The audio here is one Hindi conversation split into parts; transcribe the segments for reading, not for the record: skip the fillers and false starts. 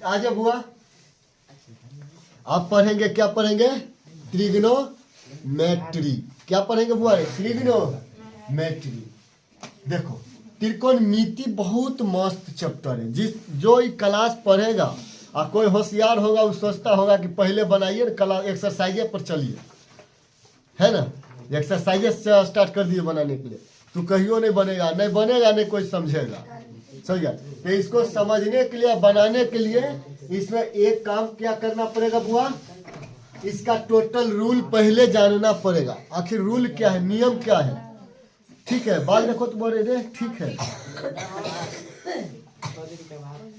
आज बुआ आप पढ़ेंगे, क्या पढ़ेंगे? त्रिगोनोमेट्री। क्या पढ़ेंगे बुआ? त्रिगोनोमेट्री। देखो त्रिकोणमिति बहुत मस्त चैप्टर है। जो ये क्लास पढ़ेगा और कोई होशियार होगा वो सोचता होगा कि पहले बनाइए ना क्लास, एक्सरसाइज पर चलिए, है ना, एक्सरसाइज से स्टार्ट कर दिए बनाने के लिए, तो कहियो नहीं बनेगा, नहीं कोई समझेगा। समझ गया? तो इसको समझने के लिए, बनाने के लिए इसमें एक काम क्या करना पड़ेगा बुआ? इसका टोटल रूल पहले जानना पड़ेगा। आखिर रूल क्या है, नियम क्या है? ठीक है, बाल देखो तो बोले रे, ठीक है,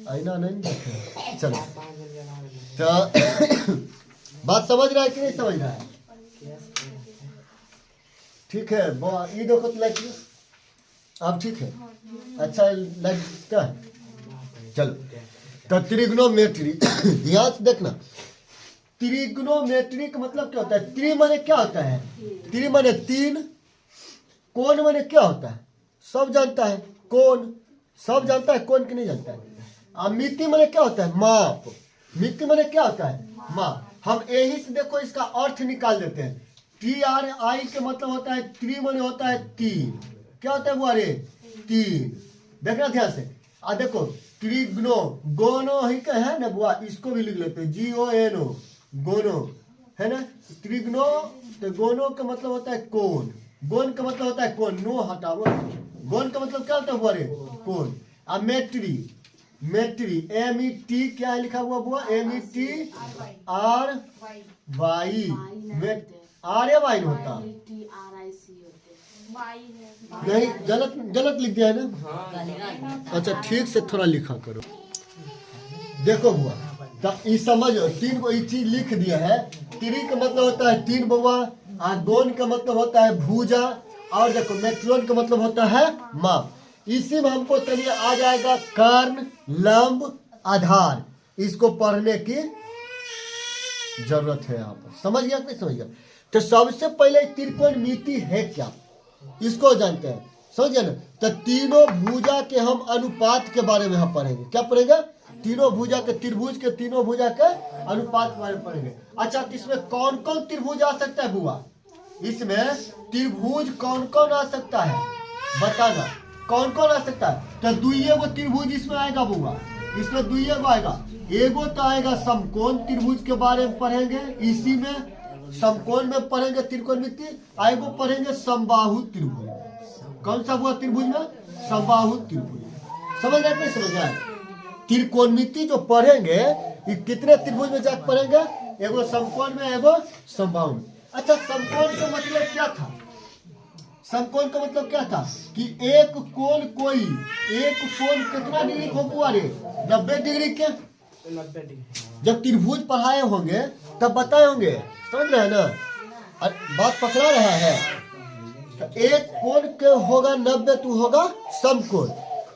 आईना नहीं देखे, चलो। तो बात समझ रहा है कि नहीं समझ रहा है? ठीक है, ये देखो तो लाइट अब ठीक है, अच्छा लाइट क्या है? चलो, तो त्रिगोनोमेट्री ध्यान से देखना। त्रिगोनोमेट्री का मतलब क्या होता है? त्रि माने क्या होता है? त्रि माने तीन, कोण माने क्या होता है? सब जानता है, कोण सब जानता है, कोण की नहीं जानता है। अब मिति माने क्या होता है? माप। मिति माने क्या होता है? माप। हम यही से देखो इसका अर्थ निकाल देते हैं। TRI के मतलब होता है त्रि माने होता है तीन। क्या होता है बुआ रे? तीन। देखना ध्यान से। देखो त्रिगुणो, गोनो ही का है ना बुआ, इसको भी लिख लेते हैं GONO, गोनो, है ना। त्रिगुणो, तो गोनो का मतलब होता है कोण, गोन का मतलब होता है कोण, नो हटाओ, गोन का मतलब क्या होता है बुआ रे? कोण। अब मेट्री, मेट्री MET क्या है लिखा हुआ बुआ? METRY, आर या वाई होता? नहीं, गलत लिख दिया है ना। अच्छा ठीक से थोड़ा लिखा करो। देखो बुआ, तो ये समझ, तीन को ये चीज लिख दिया है। त्रि का मतलब होता है तीन बुआ, और गोन का मतलब होता है भुजा, और देखो मेट्रोन का मतलब होता है माप। इसी में हमको चलिए आ जाएगा कर्ण, लंब, आधार। इसको पढ़ने की जरूरत है यहाँ पर। समझ गया कि समझ गया? तो सबसे पहले त्रिकोणमिति है क्या, इसको जानते हैं। समझ गया ना? तो तीनों भुजा के हम अनुपात के बारे में हम पढ़ेंगे। क्या पढ़ेंगे? तीनों भुजा के, त्रिभुज के तीनों भुजा के अनुपात के बारे में पढ़ेंगे। अच्छा, तो इसमें कौन कौन त्रिभुज आ सकता है बुआ? इसमें त्रिभुज कौन कौन आ सकता है बताना, कौन कौन आ सकता है? तो दुइये गो त्रिभुज इसमें आएगा बुआ, इसमें दुइये गो आएगा। एगो तो आएगा समकोण त्रिभुज के बारे में पढ़ेंगे, इसी में समकोण में पढ़ेंगे त्रिकोणमिति। एगो पढ़ेंगे समबाहु त्रिभुज। कौन सा हुआ त्रिभुज में? समबाहु त्रिभुज। समझ रहे नहीं समझ रहे? त्रिकोणमिति जो पढ़ेंगे ये कितने त्रिभुज में जाकर पढ़ेंगे? एगो समकोण में, एगो समबाहु में। अच्छा, समकोण का मतलब क्या था? समकोण का मतलब क्या था? कि एक कोण, कोई एक कोण कितना डिग्री को बुआ रे? 90 डिग्री के। जब त्रिभुज पढ़ाए होंगे तब बताए होंगे। समझ रहे हैं ना? बात पकड़ा रहा है। तो एक कोण के होगा 90, तो होगा समकोण।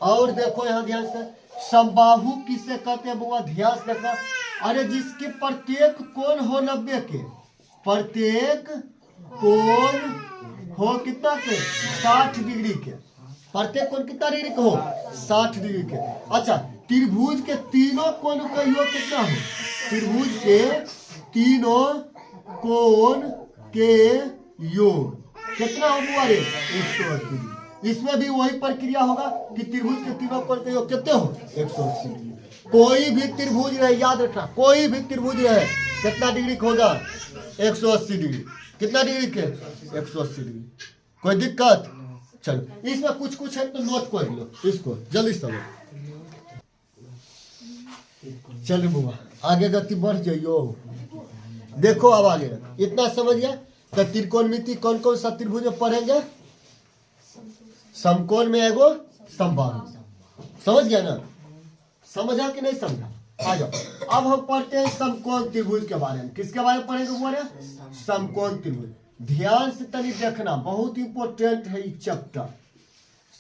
और देखो यहाँ ध्यान से, समबाहु किसे कहते हैं बुआ? ध्यान से देखना। अरे जिसके प्रत्येक कोण हो 90 के, प्रत्येक कोण हो कितना के? 60 डिग्री के। प्रत्येक कोण कितना डिग्री के हो? 60 डिग्री के। अच्छा, त्रिभुज के तीनों कोण का योग कितना हो? त्रिभुज के तीनों कोण के योग कितना हो बुआ रे? 180 डिग्री। इसमें भी वही प्रक्रिया होगा कि त्रिभुज के तीनों कोण के योग कितने हो? 180 डिग्री। कोई भी त्रिभुज रहे, याद रखना, कोई भी त्रिभुज रहे कितना डिग्री का होगा? 180 डिग्री। कितना डिग्री के? 180 डिग्री। कोई दिक्कत? चलो, इसमें कुछ कुछ है तो नोट कर लो, इसको जल्दी समझो। चलो बुआ, आगे गति बढ़ जाइयो। देखो अब आगे इतना समझ गया। तो त्रिकोणमिति कौन कौन सा त्रिभुज में पढ़ेंगे? समकोण में एगो, समबाहु। समझ गया ना? समझा कि नहीं समझा? आ जाओ, अब हम पढ़ते हैं समकोण त्रिभुज के बारे में। किसके बारे में पढ़ेंगे बुआ रे? समकोण त्रिभुज। ध्यान से तनी देखना, बहुत इंपॉर्टेंट है ये चैप्टर,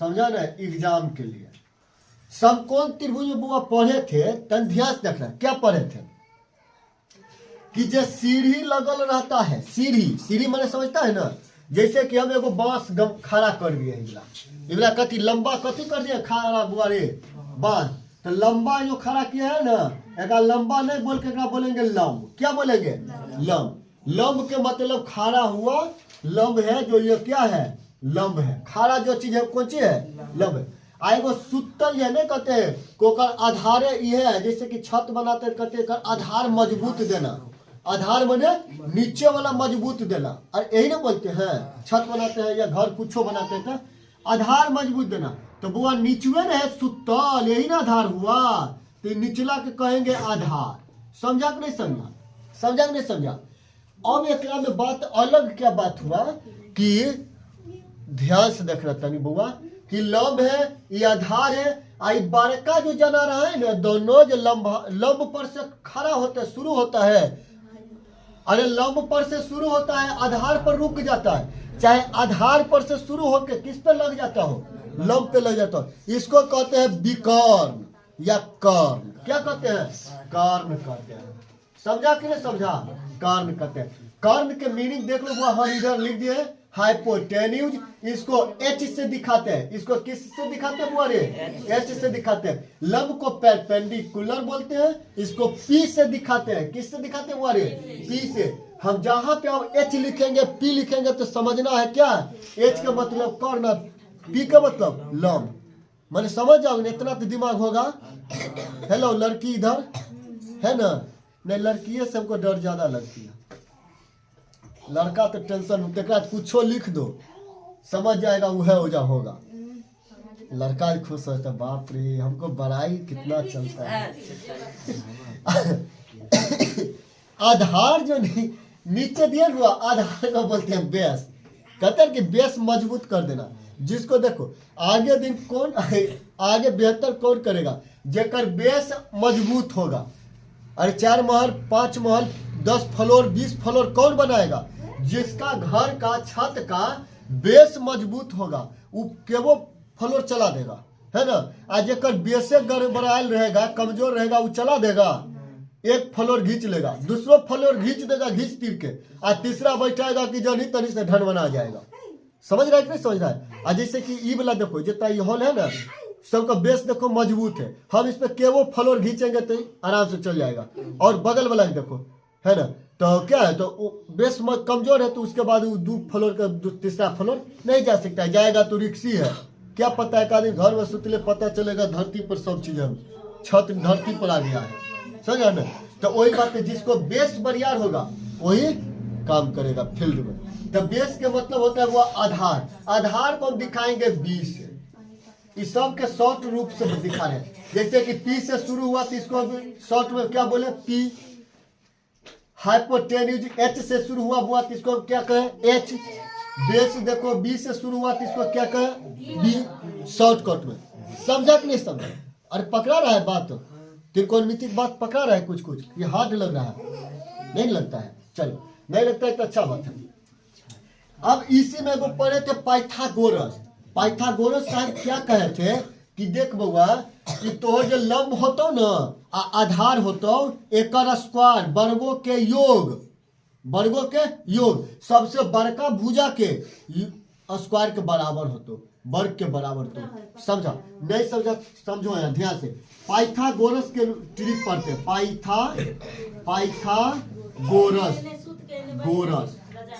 समझा ना, एग्जाम के लिए। समकोण त्रिभुज में बुआ पढ़े थे, तन ध्यान से देखना क्या पढ़े थे? कि जो सीढ़ी लगल रहता है, सीढ़ी मैंने समझता है ना, जैसे कि हम एगो बांस खड़ा कर दिए, इबला कथी लंबा कथी कर दिया खड़ा बुआ रे? बांस। तो लंबा जो खड़ा किया है ना, एक लंबा नहीं बोल के क्या बोलेंगे, लंब। क्या बोलेंगे, लंब। लंब के मतलब खाड़ा हुआ लंब है, जो ये क्या है, लंब है। खाड़ा जो चीज है कौन चीज है, लंब है। आएगो सुतल ये नहीं कहते हैं कोकर आधारे ये है, जैसे कि छत बनाते कहते हैं आधार मजबूत देना। आधार माने नीचे वाला मजबूत देना, और यही ना बोलते हैं छत बनाते हैं या घर कुछ बनाते हैं आधार मजबूत देना। तो बुआ नीचवे है सुतल, यही ना आधार हुआ, तो निचला के कहेंगे आधार। समझा कि नहीं समझा, समझा कि नहीं समझा। अब एक में बात अलग क्या बात हुआ कि ध्यान से देख रहा था नहीं बुआ कि लंब है ये आधार है, आई बड़का जो जना रहा है ना, दोनों जो लंब पर से खड़ा होता है, शुरू होता है, अरे लंब पर से शुरू होता है, आधार पर रुक जाता है। चाहे आधार पर से शुरू होकर किस पे लग जाता हो, लंब पे लग जाता हो, इसको कहते हैं विकर्ण या कर्ण। क्या कहते हैं, कर्ण कहते हैं। समझा कि नहीं समझा, कर्ण कहते हैं। कर्ण के मीनिंग देख लो, हम इधर लिख दिए हाइपोटेन्यूज, इसको एच से दिखाते हैं। इसको किस से दिखाते हैं बुआ रे, एच से दिखाते हैं। लंब को परपेंडिकुलर बोलते हैं, इसको पी से दिखाते हैं। किस से दिखाते हैं बुआ रे, पी से। हम जहां पे हम एच लिखेंगे पी लिखेंगे तो समझना है क्या, एच का मतलब कर्ण, पी का मतलब लंब। मैंने समझ जाओगे, इतना तो दिमाग होगा। हेलो लड़की इधर है ना, नहीं लड़की से हमको डर ज्यादा लगती है, लड़का तो टेंशन कुछो लिख दो समझ जाएगा, वह ओजा होगा। लड़का खुश होता है, बाप रे हमको बड़ाई कितना चलता है। आधार जो नीचे दिया हुआ आधार को बोलते हैं बेस। कहते हैं कि बेस मजबूत कर देना। जिसको देखो आगे दिन कौन आगे बेहतर कौन करेगा, जेकर बेस मजबूत होगा। अरे 4 महल 5 महल 10 फ्लोर 20 फ्लोर कौन बनाएगा, जिसका घर का छत का बेस मजबूत होगा, वो केवो फ्लोर चला देगा, है ना। आज जेकर बेसे गड़बड़ायल रहेगा, कमजोर रहेगा, वो चला देगा, एक फ्लोर घींच लेगा, दूसरा फ्लोर घींच देगा, घींच तीर के, और तीसरा बैठाएगा कि जनी तनी से ढन बना जाएगा। समझ रहा है कि नहीं समझ रहा है। आज जैसे कि ई वाला देखो जितना ये हॉल है ना, सबका बेस देखो मजबूत है, हम इस पे केवो फ्लोर घींचेंगे तो आराम से चल जाएगा। और बगल वाला देखो है ना, तो क्या है, तो बेस कमजोर है, तो उसके बाद वो 2 फ्लोर का तीसरा फ्लोर नहीं जा सकता, जाएगा तो रिक्सी है। क्या पता है, आदमी घर में सुतले पता चलेगा धरती पर सब चीज है, छत धरती पर आ गया है, समझा ना। तो वही बात है, जिसको बेस बरियार होगा वही काम करेगा फील्ड में। तो बेस के मतलब होता है वो आधार। आधार को हम दिखाएंगे बी से, इस सब के शॉर्ट रूप से दिखा रहे हैं। जैसे कि पी से शुरू हुआ तो इसको शॉर्ट में क्या बोले, पी। हाइपोटेन्यूज एच से शुरू हुआ तो इसको क्या कहें, एच। बेस देखो बी से शुरू हुआ तो इसको क्या कहें, बी, शॉर्टकट में। समझा कि नहीं समझा। अरे पकड़ा रहा है बात, त्रिकोणमितिक बात पकड़ा रहा है। कुछ कुछ ये हार्ड लग रहा है, नहीं लगता है, चलो नहीं लगता है तो अच्छा बात है। अब इसी में वो पढ़े थे पाइथागोरस। पाइथागोरस साहब क्या कहे थे कि देख बउआ कि तोहर जो लंब होतो ना आधार होतो, एक स्क्वायर वर्गों के योग, वर्गों के योग सबसे बड़का भुजा के स्क्वायर के बराबर होतो, वर्ग के बराबर। तो समझा नहीं समझा, समझो यार ध्यान से। पाइथागोरस के ट्रिक पढ़ते,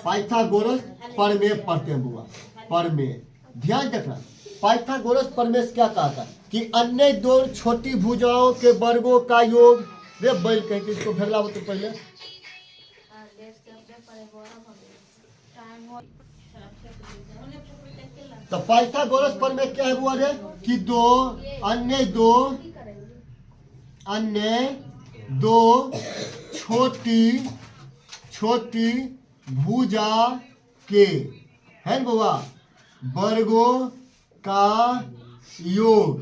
पाइथागोरस परमेय पढ़ते हैं बुआ, परमेय। ध्यान रखना, पाइथागोरस परमेय क्या कहा था कि अन्य 2 छोटी भुजाओं के वर्गों का योग। रे बैल कह के इसको भेगला तो पहले तो पाइथागोरस परमेय क्या है बुआ रे कि अन्य दो छोटी भुजा के है बुआ वर्गों का योग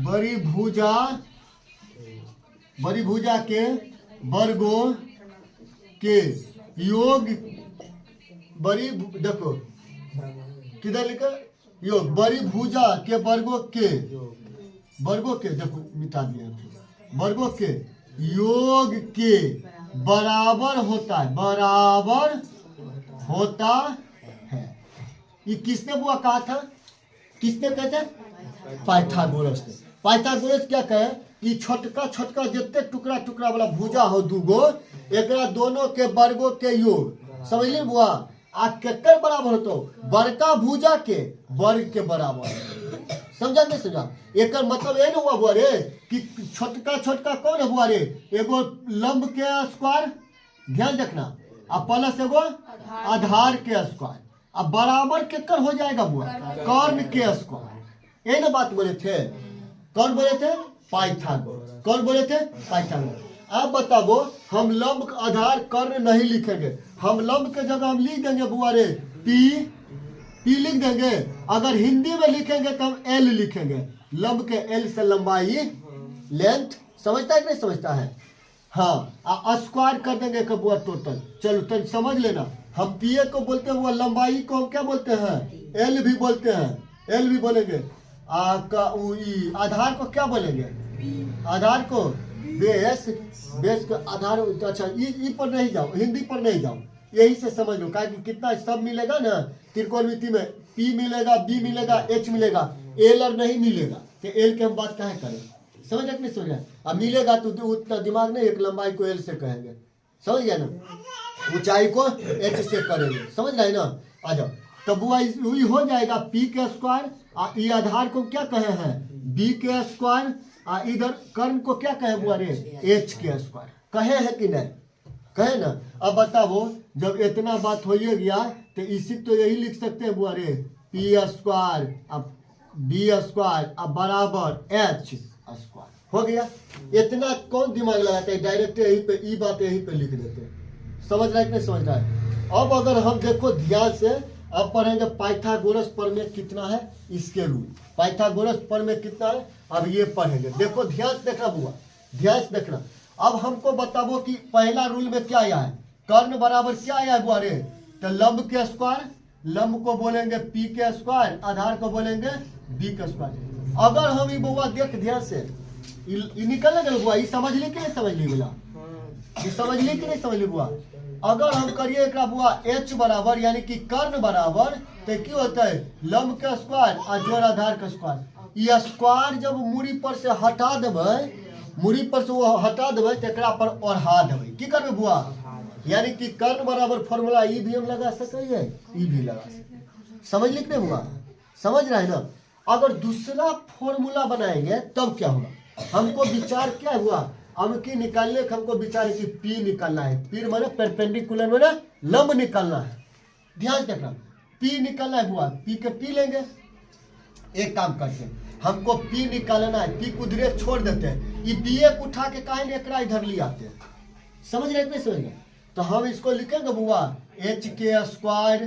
बड़ी भुजा के वर्गों के योग। बड़ी देखो किधर लिखा, योग बड़ी भुजा के वर्गों के देखो मिटा दिया, वर्गों के योग के बराबर होता है। ये किसने बुआ कहा था, किसने कहते हैं, पाइथागोरस ने। पाइथागोरस क्या कहे कि छोटका छोटका जितने टुकड़ा टुकड़ा वाला भुजा हो दूगो, एकरा दोनों के वर्गों के योग समझ ली बुआ, आ केकर बराबर होतो, बड़का भुजा के वर्ग के बराबर। समझा नहीं समझा? एक मतलब ये ना हुआ बुआ रे कि छोटका छोटका कौन है बुआ रे, एगो लंब के स्क्वायर, ध्यान रखना, अब प्लस एगो आधार के स्क्वायर, अब बराबर केकर हो जाएगा बुआ, कर्ण के स्क्वायर। ये ना बात बोले थे, कौन बोले थे, पाइथागोरस। कौन बोले थे, पाइथागोरस। अब बताओ हम लंब का आधार कर्ण नहीं लिखेंगे, हम लंब के जगह हम लिख देंगे बुआ रे पी लिख देंगे। अगर हिंदी में लिखेंगे तो हम एल लिखेंगे, लंब के एल से लंबाई लेंथ, समझता है कि नहीं समझता है? हाँ, स्क्वायर कर देंगे कब बुआ टोटल। चलो तो समझ लेना, हम पी को बोलते हैं, वो लंबाई को हम क्या बोलते हैं, एल भी बोलते हैं, एल भी बोलेंगे। आधार को क्या बोलेंगे, आधार को बेस, बेस का आधार। अच्छा ई पर नहीं जाओ, हिंदी पर नहीं जाओ, यही से समझ लो, क्या कितना सब मिलेगा ना त्रिकोणमिति में, पी मिलेगा, बी मिलेगा, एच मिलेगा, एल और नहीं मिलेगा, तो एल की हम बात क्या करें, समझ नहीं समझ रहे? अब मिलेगा तो उतना दिमाग नहीं, एक लंबाई को एल से कहेंगे, समझ गया ना, ऊंचाई को एच से करेंगे, समझ रहे ना? आ जाओ, तब बुआ हो जाएगा पी के स्क्वायर, ये आधार को क्या कहे हैं, बी के स्क्वायर, इधर कर्ण को क्या कहे बुआ रे, एच के स्क्वायर। कहे है कि नहीं, कहे ना? अब बताओ जब इतना बात हो गया तो इसी तो यही लिख सकते हैं बुआ रे, पी स्क्वायर अब बी स्क्वायर अब बराबर एच स्क्वायर, हो गया। इतना कौन दिमाग लगाता है, डायरेक्ट यही पे ई बात यही पे लिख देते हैं, समझ रहा है कि नहीं समझ रहा है? अब अगर हम देखो ध्यान से, अब पढ़ेंगे पाइथागोरस प्रमेय कितना है, इसके रूल, पाइथागोरस प्रमेय कितना है, अब ये पढ़ेंगे। देखो ध्यान से देखना बुआ, ध्यान से देखना। अब हमको बताओ कि पहला रूल में क्या आया है, कर्ण बराबर क्या आया है बुआ रे, तो लंब के स्क्वायर, लंब को बोलेंगे पी के स्क्वायर, आधार को बोलेंगे बी के स्क्वायर। अगर हम ये बुआ देख ध्यान से, निकल गए बुआ, ये समझ ली कि नहीं समझ ली बोला, ये समझ ली कि नहीं समझ ली बुआ? अगर हम करिए एक बुआ एच बराबर यानी कि कर्ण बराबर, तो क्या होता है, लंब के स्क्वायर और जोड़ आधार के स्क्वायर। ये स्क्वायर जब मूरी पर से हटा देवे, मूरी पर से वो हटा देवे तो एकरा पर ओढ़ा देवे, की करबे बुआ, यानी कि कर्ण बराबर फॉर्मूला ई भी हम लगा सके, ई भी लगा सके, समझ लिख नहीं हुआ, समझ रहे हैं ना? अगर दूसरा फॉर्मूला बनाएंगे तब क्या होगा, हमको विचार क्या हुआ, हमकी निकालने का हमको विचार है कि पी निकालना है, पी माने परपेंडिकुलर माने लंब निकालना है, ध्यान रखना, पी निकालना है बुआ, पी के पी लेंगे। एक काम करते हैं, हमको पी निकालना है, पी को उधरे छोड़ देते हैं, ये बी को उठा के काहे एकरा इधर ले आते हैं, समझ रहे नहीं समझ रहे? तो हम इसको लिखेंगे बुआ एच के स्क्वायर,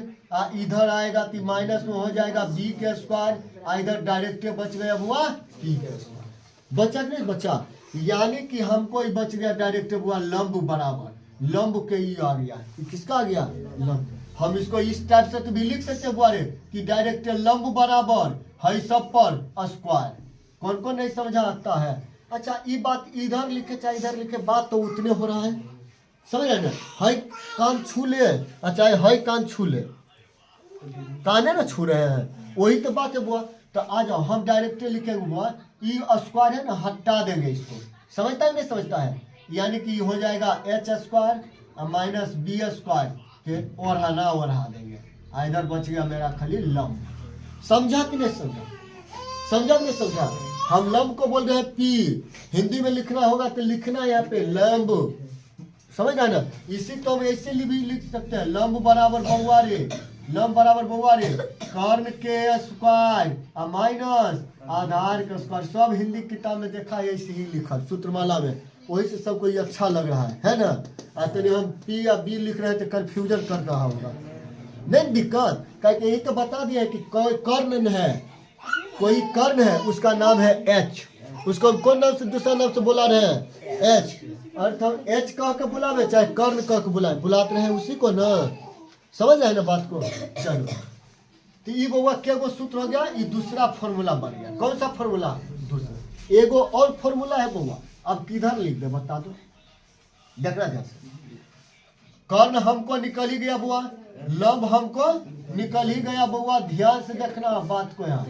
इधर आएगा तो माइनस में हो जाएगा बी के स्क्वायर, इधर डायरेक्ट बच गया बुआ पी के स्क्वायर, बचा कि नहीं बचा, यानी कि हमको ही बच गया डायरेक्ट बुआ लंब बराबर, लंब के ये आ गया, किसका आ गया, लंब। हम इसको इस टाइप से तो भी लिख सकते हैं बुआ रे कि डायरेक्ट लंब बराबर है सब पर स्क्वायर, कौन कौन नहीं समझा आता है? अच्छा ये बात इधर लिखे चाहे इधर लिखे, बात तो उतने हो रहा है, समझ रहे ना? है कान छू ले, अच्छा है कान छू ले, काने ना छू रहे हैं, वही तो बात है बुआ। तो आ जाओ हम डायरेक्ट लिखेंगे बुआ, ई स्क्वायर है ना, हटा देंगे इसको, समझता है नहीं समझता है, यानी कि हो जाएगा h square minus b square के ओढ़ाना ओढ़ा देंगे, इधर बच गया मेरा खाली लंब। समझा कि नहीं समझा, समझा कि नहीं समझा? हम लंब को बोल रहे हैं पी, हिंदी में लिखना होगा तो लिखना यहाँ पे लंब, समझ आए ना? इसी तो हम ऐसे भी लिख सकते हैं, लंब बराबर बहुआरे, लंब बराबर बहुआरे कर्ण के स्क्वायर माइनस आधार का स्क्वायर, सब हिंदी किताब में देखा है ऐसे ही लिखा सूत्रमाला में, वही से सबको ये अच्छा लग रहा है ना? तो हम पी या बी लिख रहे हैं तो कंफ्यूजन कर रहा होगा, नहीं दिक्कत, क्योंकि यही तो बता दिया है कि कोई कर्ण है, कोई कर्ण है उसका नाम है एच, उसको कौन नाम से दूसरा नाम से बुला रहे हैं, एच, और हम एच कह के बुलावे चाहे कर्ण कह के बुलाए, बुलाते रहे उसी को ना, समझ रहे ना बात को? चलो तो ये बउआ क्या गो सूत्र हो गया, ये दूसरा फॉर्मूला बन गया, कौन सा फॉर्मूला, दूसरा। एगो और फॉर्मूला है बउआ, अब किधर लिख दे बता दो, देखना ध्यान से, कर्ण हमको निकल ही गया बुआ, लंब हमको निकल ही गया बउआ। ध्यान से देखना बात को, यहाँ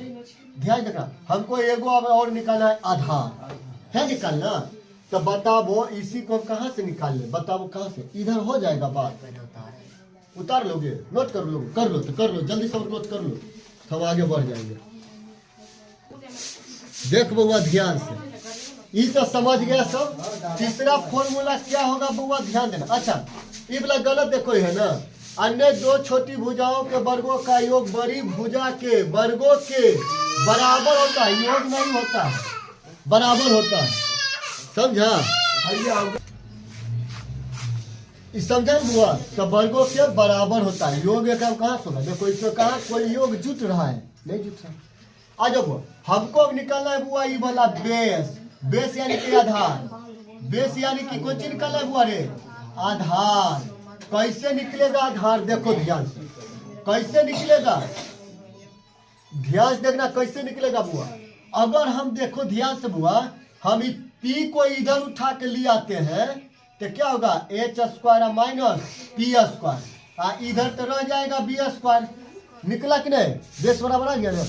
ध्यान देखना। हमको एगो अब और निकालना है, आधार है निकालना। तो बताओ इसी को हम कहाँ से निकाल ले, बताओ कहाँ से? इधर हो जाएगा बात, उतार लोगे, नोट कर लो, कर लो तो कर लो, जल्दी से नोट कर लो, हम आगे बढ़ जाएंगे। देख बउआ ध्यान से, ये तो समझ गया सब। तीसरा फॉर्मूला क्या होगा बउआ, ध्यान देना। अच्छा ये वाला गलत देखो है ना, अन्य दो छोटी भुजाओं के वर्गों का योग बड़ी भुजा के वर्गों के बराबर होता है, योग नहीं होता है, बराबर होता है, समझा? समझा बुआ? तो वर्गों के बराबर होता है, योग एक कहाँ सुना? देखो इसमें कहा कोई योग जुट रहा है, नहीं जुट रहा। आ जाओ, हमको अब निकालना है बुआ ये वाला बेस। बेस यानी कि आधार, बेस यानी कि कौन चीज निकालना है बुआ रे? आधार। कैसे निकलेगा आधार? देखो ध्यान से, कैसे निकलेगा ध्यान से देखना, कैसे निकलेगा बुआ। अगर हम देखो ध्यान से बुआ, हम पी को इधर उठा के ले आते हैं तो क्या होगा? H square minus P square, इधर तो रह जाएगा बी स्क्वायर। निकला कि नहीं? बेस बराबर आ गया ना।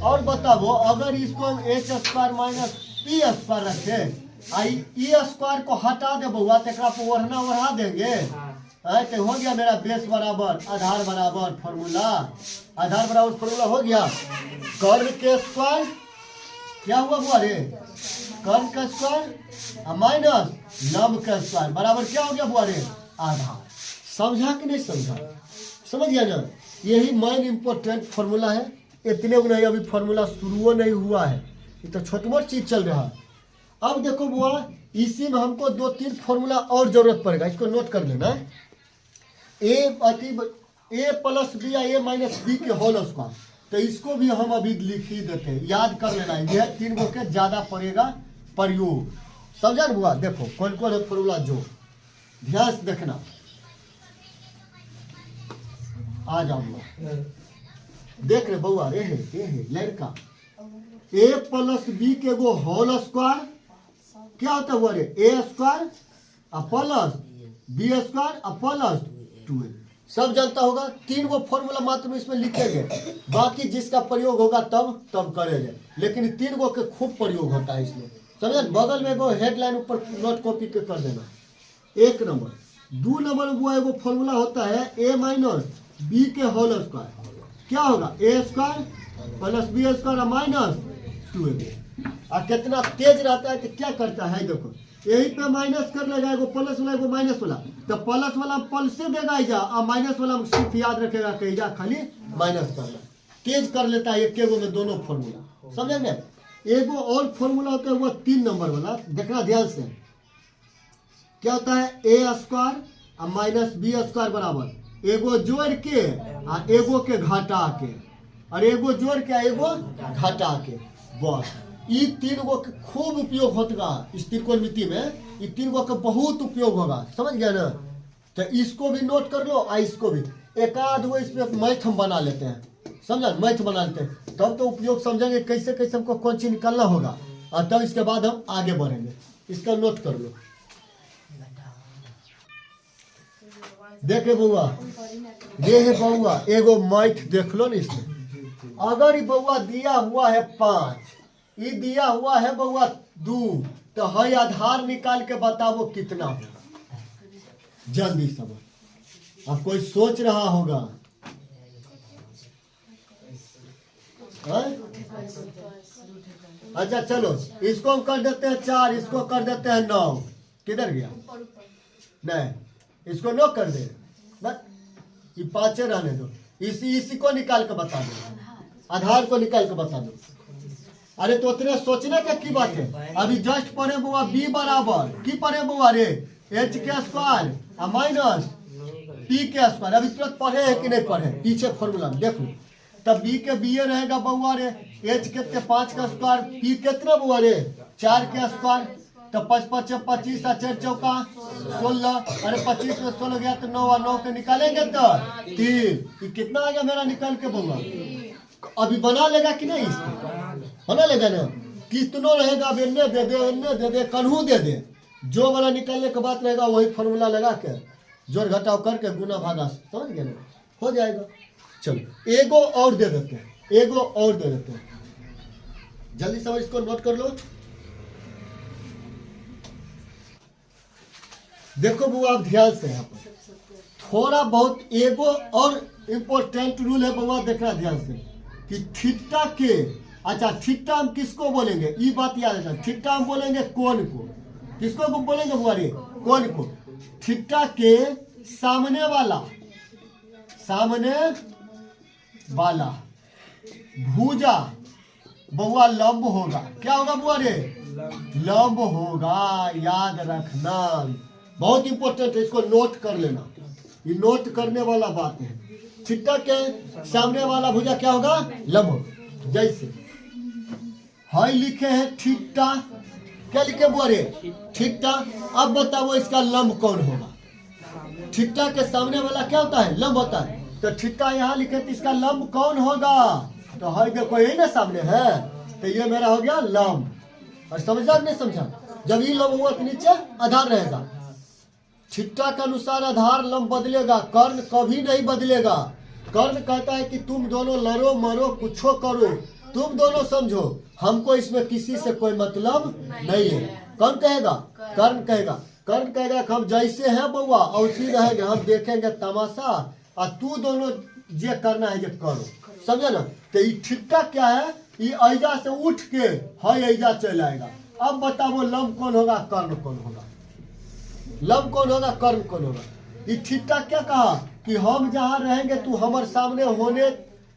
और बताओ अगर इसको हम H square minus P square रखे, ई स्क्वायर को हटा दे बउआ, तो ओढ़ना ओढ़ा देंगे, तो हो गया मेरा बेस बराबर आधार बराबर फॉर्मूला। आधार बराबर फॉर्मूला हो गया। कर्ण के स्क्वायर क्या हुआ बुआ रे? कर्ण का स्क्वायर माइनस लंब का स्क्वायर बराबर क्या हो गया बुआ रे? आधार। समझा कि नहीं समझा? समझ गया ना? यही मेन इंपॉर्टेंट फॉर्मूला है। इतने को नहीं, अभी फॉर्मूला शुरू नहीं हुआ है, ये तो छोटी मोटी चीज चल रहा है। अब देखो बुआ, इसी में हमको 2-3 फॉर्मूला और जरूरत पड़ेगा, इसको नोट कर लेना। ए प्लस बी या ए माइनस बी के होल स्क्वायर, तो इसको भी हम अभी लिख ही देते हैं, याद कर लेना। यह 3 गो के ज्यादा पड़ेगा प्रयोग, समझा ना बुआ? देखो कौन कौन है फॉर्मूला, जो ध्यान से देखना। आ जाओ बुआ, देख रहे बउआ, ये है लड़का। ए प्लस बी के गो होल स्क्वायर क्या होता है रे? A square plus b square plus 2a। सब जानता होगा। 3 गो फॉर्मूला मात्र इसमें लिखेंगे, बाकी जिसका प्रयोग होगा तब करेंगे, लेकिन 3 गो के खूब प्रयोग होता है इसमें, समझे? बगल में एगो हेडलाइन ऊपर नोट कॉपी के कर देना। 1 नंबर। 2 नंबर वो एगो फॉर्मूला होता है ए माइनस बी के होल स्क्वायर, क्या होगा? A square plus b square minus 2ab। और कितना तेज रहता है तो क्या करता है, देखो यही पे माइनस कर लेगा, एगो प्लस वाला एगो माइनस वाला, तो प्लस वाला प्लस से देगा जा, और माइनस वाला सिर्फ याद रखेगा कहीं जा खाली माइनस करना। तेज कर लेता है एक एगो में दोनों फॉर्मूला, समझे? एगो और फॉर्मूला होता है वो 3 नंबर वाला, देखना ध्यान से। क्या होता है? ए स्क्वायर माइनस बी स्क्वायर बराबर एगो जोड़ के और एगो के घटा के, और एगो जोड़ के एगो घटा के, बस। ये 3 गो के खूब उपयोग होगा इस त्रिकोणमिति में, ये 3 गो का बहुत उपयोग होगा, समझ गया ना? तो इसको भी नोट कर लो और इसको भी। एक आध वो इसमें मैथ हम बना लेते हैं, समझा? मैथ बना लेते हैं, तब तो उपयोग समझेंगे कैसे कैसे हमको कौन चीज निकालना होगा, और तब इसके बाद हम आगे बढ़ेंगे। इसका नोट कर लो। देखे बउआ, ये है बउआ एगो मैथ देख लो ना इसमें। अगर ये बउआ दिया हुआ है 5, ये दिया हुआ है बउआ 2, तो है आधार निकाल के बताओ कितना होगा, जल्दी समझ। अब कोई सोच रहा होगा, अच्छा चलो इसको हम कर देते हैं 4, इसको कर देते हैं 9। किधर गया? नहीं, इसको 9 कर दे, बस ये 5 रहने दो। इसी को निकाल के बता दो, आधार को निकाल के बता दो। अरे तो उतने सोचने का की बात है? अभी जस्ट पढ़े बुआ बी बराबर की पढ़े बुआ रे? एच के स्क्वायर माइनस पी के स्क्वायर। अभी तुरंत पढ़े है कि नहीं पढ़े? पीछे फॉर्मूला में देख लो। तब बी के बी रहेगा बुआ रे, एच कितने 5 का स्क्वायर, पी कितना बुआ रे? 4 के स्क्वायर, तो 5 5 25 और 4 चौका 16। अरे 25 में 16 गया तो 9 और 9 के निकालेंगे तो 3। ये कितना आ गया मेरा निकल के बुआ? अभी बना लेगा कि नहीं? इसको बना लेगा ना? कितनों रहेगा, अब इन्ने दे दे कन्हू दे दे, जो वाला निकालने के बाद रहेगा वही फॉर्मूला लगा के जोड़ घटाव करके गुना भागा, समझ गए ना? हो जाएगा। चलो एगो और दे देते हैं, एगो और दे देते हैं, जल्दी समझ इसको नोट कर लो। देखो बुआ आप ध्यान से यहाँ पर थोड़ा बहुत एगो और इम्पोर्टेंट रूल है बुआ, देखना ध्यान से कि थीटा के, अच्छा थीटा हम किसको बोलेंगे, ये बात याद रखना, थीटा हम बोलेंगे कोण को, किसको बोलेंगे बुआ रे, कोण को। थीटा के सामने वाला, सामने वाला भुजा बुआ लंब होगा, क्या होगा बुआ रे, लंब होगा, याद रखना, बहुत इंपॉर्टेंट है, इसको नोट कर लेना, ये नोट करने वाला बात है। थीटा के सामने वाला भुजा क्या होगा, लंब होगा। जैसे हाई लिखे हैं थीटा, क्या लिखे बुआ रे, थीटा। अब बताओ इसका लंब कौन होगा, थीटा के सामने वाला क्या होता है, लंब होता है, तो थीटा यहाँ लिखे तो इसका लंब कौन होगा, तो हाई देखो यही ना सामने है, तो ये मेरा हो गया लंब। और समझा नहीं समझा, जब ये लंब हुआ तो नीचे आधार रहेगा। थीटा के अनुसार आधार लंब बदलेगा, कर्ण कभी नहीं बदलेगा। कर्ण कहता है कि तुम दोनों लड़ो मरो कुछो करो, तुम दोनों समझो, हमको इसमें किसी से कोई मतलब नहीं है। कौन कहेगा, कर्ण कहेगा, कर्ण कहेगा कि हम जैसे हैं बउआ औसी रहेंगे, हम देखेंगे तमाशा और तू दोनों जे करना है ये करो, समझे ना। तो ये थीटा क्या है, ये ऐजा से उठ के हाई ऐजा चल आएगा। अब बताओ लंब कौन होगा, कर्ण कौन होगा, लंब कौन होगा, कर्ण कौन होगा। ये थीटा क्या कहा कि हम जहाँ रहेंगे तू हमारे सामने होने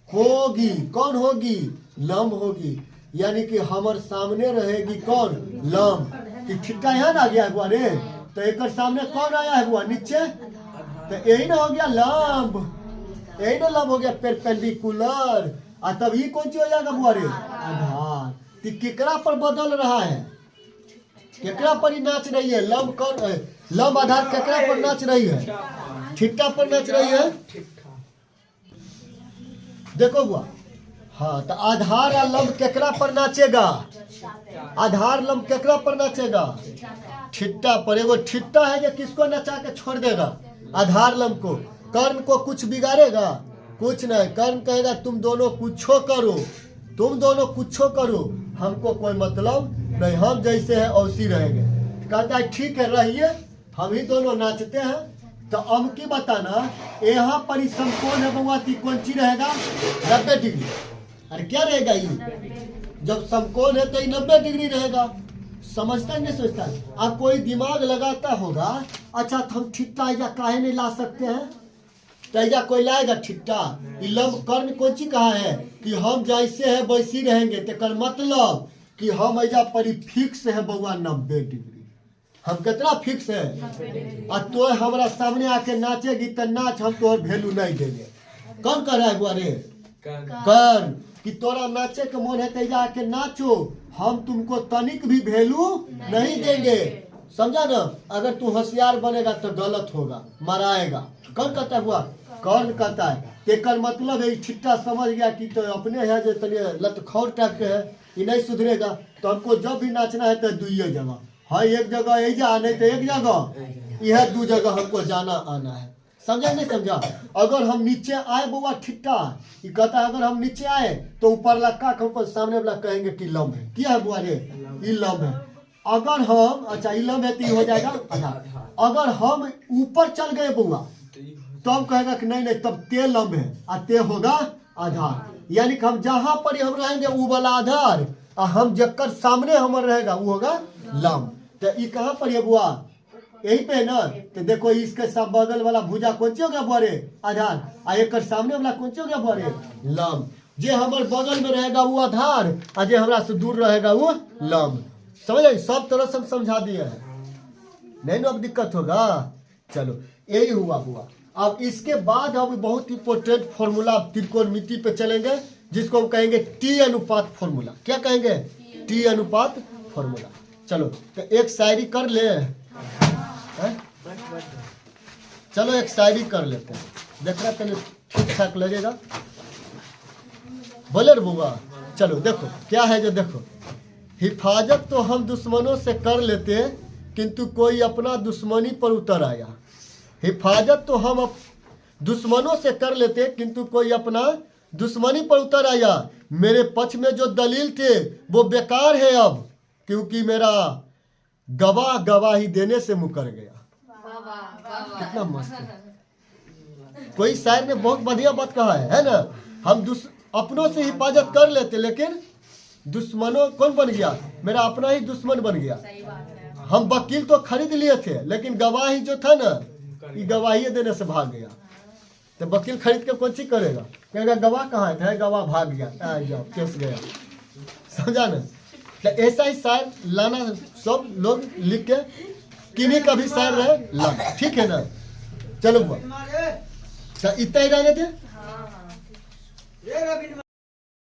होगी, कौन होगी, लंब होगी, यानी कि हमारे सामने रहेगी कौन, लंब। कि थीटा यहाँ आ गया है बुआ रे, तो एक सामने कौन आया है बुआ, नीचे, तो यही ना हो गया लंब, यही ना लंब हो गया परपेंडिकुलर। और तब ये कौन चीज हो जाएगा बुआ रे, आधार। तो केकरा पर बदल रहा है, केकरा पर ही नाच रही है, लंब कौन, लंब आधार केकरा पर नाच रही है, थीटा पर नाच रही है। देखो बुआ, हाँ तो आधार और लंब केकरा पर नाचेगा, आधार लंब केकरा पर नाचेगा, थीटा पर। एगो थीटा है जो किसको नचा के छोड़ देगा, आधार लंब को। कर्ण को कुछ बिगाड़ेगा, कुछ नहीं, कर्ण कहेगा तुम दोनों कुछो करो, तुम दोनों कुछो करो, हमको कोई मतलब नहीं, हम जैसे हैं औसी रहेंगे। कहता है ठीक है रहिए, हम ही दोनों नाचते हैं। तो अब की बताना, यहाँ पर समकोण है बउआ, कौन सी रहेगा, 90 डिग्री। अरे क्या रहेगा ये, जब समकोण है तो ये 90 डिग्री रहेगा। समझता नहीं सोचता, अब कोई दिमाग लगाता होगा, अच्छा तो हम थीटा ऐजा काहे नहीं ला सकते हैं, तो ऐजा कोई लाएगा थीटा। लंब कर्ण कौन सी कहा है कि हम जैसे है वैसी रहेंगे, तो मतलब कि हम ऐजा पर फिक्स है बउआ 90 डिग्री, हम कितना फिक्स है। और तो हमारा सामने आके नाचेगी तो नाच, हम तो वैल्यू नहीं देंगे। कौन कह रहा है बुआ रे, कर्ण, कि तोरा नाचे के मन है तो आके नाचो, हम तुमको तनिक भी वैल्यू नहीं देंगे, समझा ना। अगर तू होशियार बनेगा तो गलत होगा, मराएगा। कौन कहता है बुआ, कर्ण कहता है। तेकर मतलब है थीटा समझ गया कि तो अपने है जो तनिए लतखौर टाइप के है, ये नहीं सुधरेगा, तो हमको जब भी नाचना है तो दुइये जगह है, एक जगह ऐजा नहीं तो एक जगह, यह 2 जगह हमको जाना आना है, समझा नहीं समझा। अगर हम नीचे आए बुआ थीटा, ये कहता है अगर हम नीचे आए तो ऊपर लक्का के ऊपर सामने वाला कहेंगे कि लंब है, क्या है बुआ रे, ये लंब है। अगर हम, अच्छा ये लंब है तो ये हो जाएगा आधार। अगर हम ऊपर चल गए बुआ तो हम कहेगा कि नहीं नहीं तब ते लंब है और ते होगा आधार, यानी कि हम जहां पर हम रहेंगे वो वाला आधार, और हम जकर सामने हमारे रहेगा वो होगा लंब। तो ये कहाँ पर है बुआ, यही पे है ना। तो देखो इसके सब बगल वाला भुजा कौन सी हो गया बुआ रे, आधार, और एक सामने वाला कौन सी हो गया बुआ रे, लंब। जे हमारे बगल में रहेगा वो आधार, और जे हमारा से दूर रहेगा वो लंब। समझ आई, सब तरह से समझा दिया है, नहीं ना अब दिक्कत होगा। चलो यही हुआ बुआ। अब इसके बाद हम बहुत इंपॉर्टेंट फॉर्मूला त्रिकोणमिति पे चलेंगे, जिसको हम कहेंगे टी अनुपात फॉर्मूला। क्या कहेंगे, टी अनुपात फॉर्मूला। चलो तो एक शायरी कर ले है? चलो एक शायरी कर लेते हैं, देखना पहले ठीक ठाक लगेगा, बोले रे बुआ। चलो देखो क्या है जो देखो, हिफाजत तो हम दुश्मनों से कर लेते किंतु कोई अपना दुश्मनी पर उतर आया। हिफाजत तो हम दुश्मनों से कर लेते, किंतु कोई अपना दुश्मनी पर उतर आया। मेरे पक्ष में जो दलील थे वो बेकार है अब, क्योंकि मेरा गवाह गवाही देने से मुकर गया। कितना मस्त है। कोई शायर ने बहुत बढ़िया बात कहा है ना। हम अपनों से हिफाजत कर लेते, लेकिन दुश्मनों कौन बन गया? मेरा अपना ही दुश्मन बन गया। हम वकील तो खरीद लिए थे, लेकिन गवाही जो था ना, ये गवाही देने से भाग गया। तो वकील खरीद के कौन सी करेगा? कहेगा गवाह कहाँ है? गवाह भाग गया, आ जाओ केस गया। समझा ना? तो ऐसा ही शायर लाना, सब लोग लिख के किन्हीं का भी शायर रहे लाना, ठीक है ना? चलो तो इतना ही रहने थे।